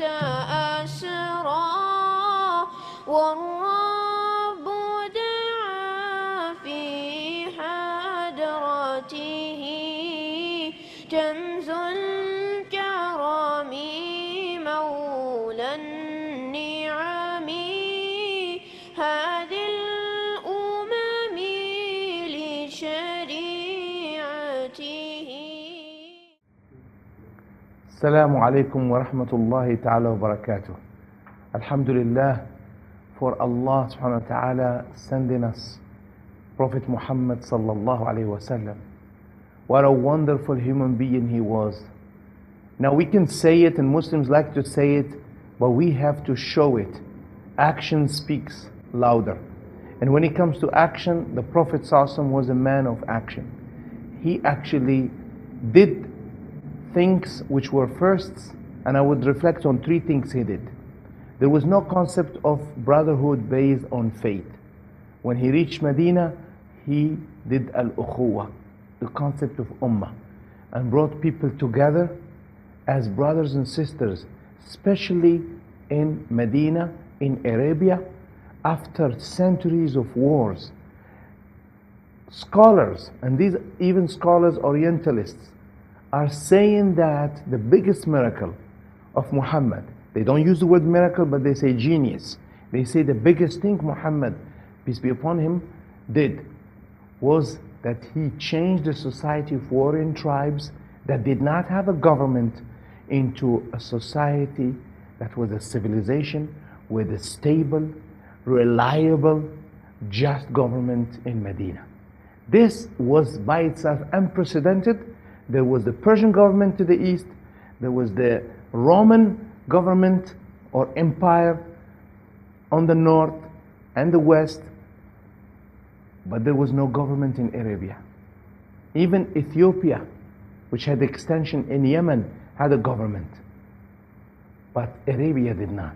أسرى والرب دعا في حضرته كنز الكرم مولى النعم هذه الأمم لشريعته. Assalamu alaikum wa rahmatullahi ta'ala wa barakatuh. Alhamdulillah for Allah subhanahu wa ta'ala sending us Prophet Muhammad sallallahu alayhi wa sallam. What a wonderful human being he was. Now we can say it and Muslims like to say it, but we have to show it. Action speaks louder. And when it comes to action, the Prophet sallallahu alayhi wa sallam was a man of action. He actually did things which were firsts, and I would reflect on three things he did. There was no concept of brotherhood based on faith. When he reached Medina, he did al-ukhuwa, the concept of ummah, and brought people together as brothers and sisters, especially in Medina, in Arabia, after centuries of wars. Scholars, and these even scholars, Orientalists, are saying that the biggest miracle of Muhammad, they don't use the word miracle, but they say genius. They say the biggest thing Muhammad, peace be upon him, did was that he changed the society of warring tribes that did not have a government into a society that was a civilization with a stable, reliable, just government in Medina. This was by itself unprecedented. There was the Persian government to the east, there was the Roman government or empire on the north and the west, but there was no government in Arabia. Even Ethiopia, which had extension in Yemen, had a government, but Arabia did not.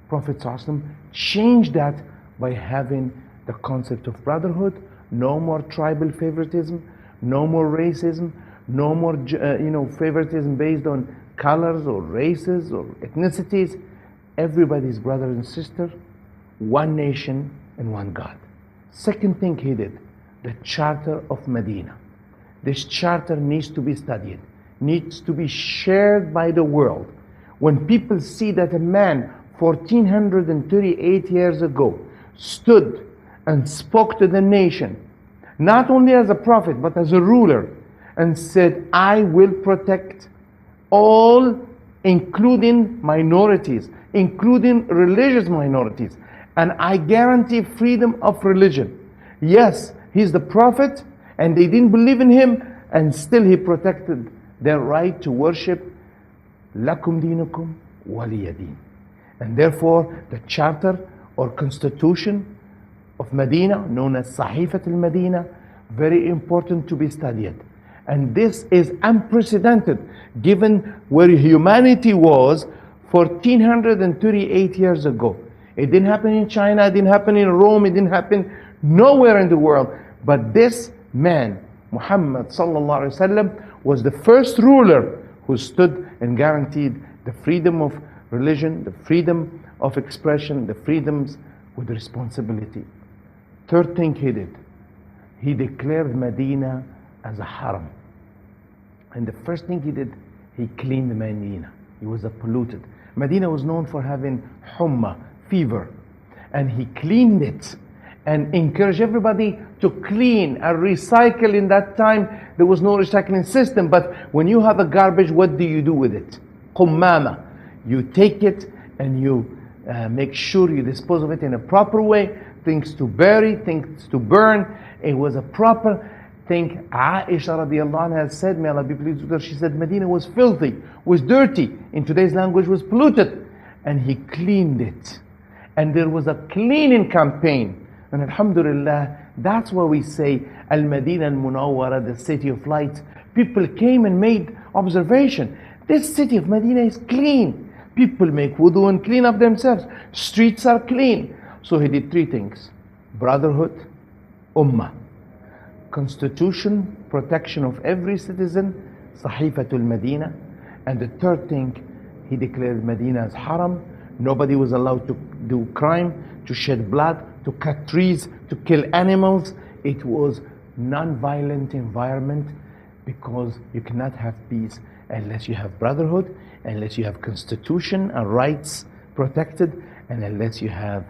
Prophet ﷺ changed that by having the concept of brotherhood, no more tribal favoritism, no more racism, no more favoritism based on colors or races or ethnicities. Everybody's brother and sister, one nation and one God. Second thing he did, the Charter of Madinah. This charter needs to be studied, needs to be shared by the world. When people see that a man 1438 years ago stood and spoke to the nation, not only as a prophet but as a ruler, and said, I will protect all, including minorities, including religious minorities, and I guarantee freedom of religion. Yes, he's the prophet, and they didn't believe in him, and still he protected their right to worship. Lakum dinukum waliya din. And therefore, the charter or constitution of Medina, known as Sahifat al-Madinah, very important to be studied. And this is unprecedented, given where humanity was 1438 years ago. It didn't happen in China, it didn't happen in Rome, it didn't happen nowhere in the world. But this man, Muhammad sallallahu alaihi wasallam, was the first ruler who stood and guaranteed the freedom of religion, the freedom of expression, the freedoms with responsibility. Third thing he did, he declared Medina as a Haram. And the first thing he did, he cleaned Medina. It was polluted. Medina was known for having humma, fever. And he cleaned it and encouraged everybody to clean and recycle. In that time, there was no recycling system. But when you have a garbage, what do you do with it? Qummama. You take it and you make sure you dispose of it in a proper way. Things to bury, things to burn. It was a proper thing. Aisha radiallahu anha said, may Allah be pleased with her, she said Medina was filthy, was dirty, in today's language was polluted, and he cleaned it. And there was a cleaning campaign, and alhamdulillah, that's why we say Al-Madinah Al-Munawwara, the city of light. People came and made observation. This city of Medina is clean. People make wudu and clean up themselves. Streets are clean. So he did three things: brotherhood, ummah, constitution, protection of every citizen, Sahifatul Madinah, and the third thing, He declared Medina as Haram. Nobody was allowed to do crime, to shed blood, to cut trees, to kill animals. It was non-violent environment, because you cannot have peace unless you have brotherhood, unless you have constitution and rights protected, and unless you have,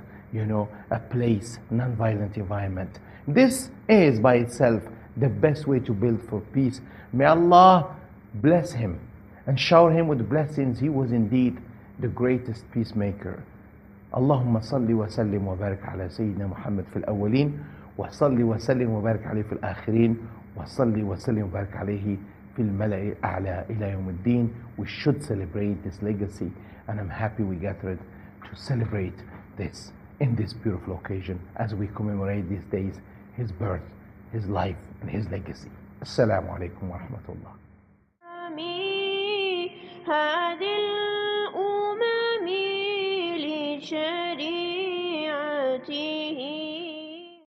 a place, non-violent environment. This is by itself the best way to build for peace. May Allah bless him and shower him with blessings. He was indeed the greatest peacemaker. اللهم صل وسلم وبارك على سيدنا محمد في الأولين وصل وسلم وبارك عليه في الآخرين وصل وسلم وبارك عليه في الملأ الأعلى إلى يوم الدين. We should celebrate this legacy, and I'm happy we gathered to celebrate this in this beautiful occasion as we commemorate these days his birth, his life, and his legacy. Assalamu alaikum wa rahmatullah.